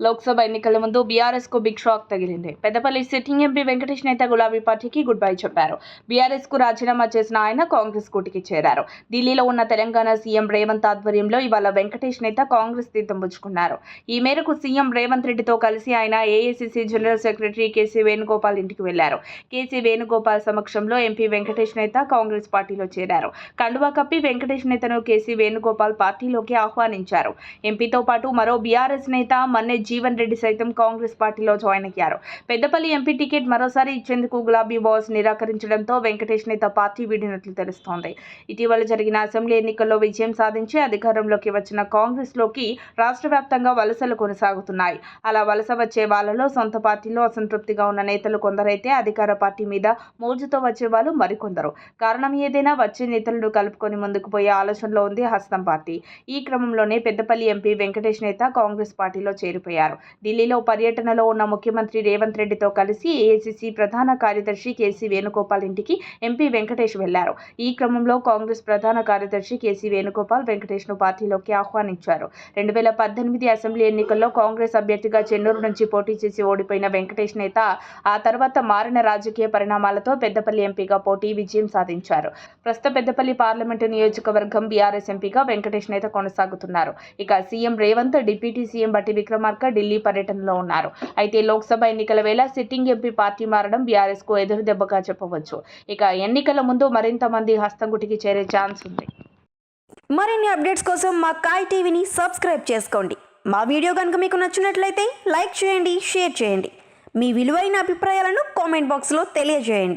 లోక్సభ ఎన్నికల ముందు బీఆర్ఎస్ కు బిగ్ షాక్ తగిలింది. పెద్దపల్లి సిట్టింగ్ ఎంపీ వెంకటేష్ నేత గులాబీ పార్టీకి గుడ్ బై చెప్పారు. బీఆర్ఎస్ కు రాజీనామా చేసిన ఆయన కాంగ్రెస్ కూటికి చేరారు. ఢిల్లీలో ఉన్న తెలంగాణ సీఎం రేవంత్ ఆధ్వర్యంలో ఇవాళ వెంకటేష్ నేత కాంగ్రెస్ తీర్థం పుచ్చుకున్నారు. ఈ మేరకు సీఎం రేవంత్ రెడ్డితో కలిసి ఆయన AICC general secretary KC Venugopal ఇంటికి వెళ్లారు. కేసీ వేణుగోపాల్ సమక్షంలో ఎంపీ వెంకటేష్ నేత కాంగ్రెస్ పార్టీలో చేరారు. కండువా కప్పి వెంకటేష్ నేతను కేసీ వేణుగోపాల్ పార్టీలోకి ఆహ్వానించారు. ఎంపీతో పాటు మరో బీఆర్ఎస్ నేత మన్నె జీవన్ రెడ్డి సైతం కాంగ్రెస్ పార్టీలో జాయిన్ అయ్యారు. పెద్దపల్లి ఎంపీ టికెట్ మరోసారి ఇచ్చేందుకు గులాబీ బాస్ నిరాకరించడంతో వెంకటేష్ నేత పార్టీ వీడినట్లు తెలుస్తోంది. ఇటీవల జరిగిన అసెంబ్లీ ఎన్నికల్లో విజయం సాధించి అధికారంలోకి వచ్చిన కాంగ్రెస్ లోకి రాష్ట్ర వ్యాప్తంగా వలసలు కొనసాగుతున్నాయి. అలా వలస వచ్చే వాళ్లలో సొంత పార్టీలో అసంతృప్తిగా ఉన్న నేతలు కొందరైతే అధికార పార్టీ మీద మోజుతో వచ్చే వాళ్ళు మరికొందరు. కారణం ఏదైనా వచ్చే నేతలను కలుపుకొని ముందుకు పోయే ఆలోచనలో ఉంది హస్తం పార్టీ. ఈ క్రమంలోనే పెద్దపల్లి ఎంపీ వెంకటేష్ నేత కాంగ్రెస్ పార్టీలో చేరిపోయారు. ఢిల్లీలో పర్యటనలో ఉన్న ముఖ్యమంత్రి రేవంత్ రెడ్డితో కలిసి ఏఐసీసీ ప్రధాన కార్యదర్శి కేసీ వేణుగోపాల్ ఇంటికి ఎంపీ వెంకటేష్ వెళ్లారు. ఈ క్రమంలో కాంగ్రెస్ ప్రధాన కార్యదర్శి కేసీ వేణుగోపాల్ వెంకటేష్ ను పార్టీలోకి ఆహ్వానించారు. 2018 అసెంబ్లీ ఎన్నికల్లో కాంగ్రెస్ అభ్యర్థిగా చెన్నూరు నుంచి పోటీ చేసి ఓడిపోయిన వెంకటేష్ నేత ఆ తర్వాత మారిన రాజకీయ పరిణామాలతో పెద్దపల్లి ఎంపీగా పోటీ విజయం సాధించారు. ప్రస్తుత పెద్దపల్లి పార్లమెంటు నియోజకవర్గం బీఆర్ఎస్ ఎంపీగా వెంకటేష్ నేత కొనసాగుతున్నారు. ఇక సీఎం రేవంత్, డిప్యూటీ సీఎం బట్టి విక్రమార్క ఢిల్లీ పర్యటనలో ఉన్నారు. అయితే లోక్సభ ఎన్నికల వేళ సిట్టింగ్ ఎంపీ పార్టీ మారడం బీఆర్ఎస్ కు ఎదురు దెబ్బగా చెప్పవచ్చు. ఇక ఎన్నికల ముందు మరింత మంది హస్తంగుటికి చేరే ఛాన్స్ ఉంది. మరిన్ని అప్డేట్స్ కోసం మా కాయ్ టీవీని సబ్స్క్రైబ్ చేసుకోండి. మా వీడియో కనుక మీకు నచ్చినట్లయితే లైక్ చేయండి, షేర్ చేయండి. మీ విలువైన అభిప్రాయాలను కామెంట్ బాక్స్లో తెలియజేయండి.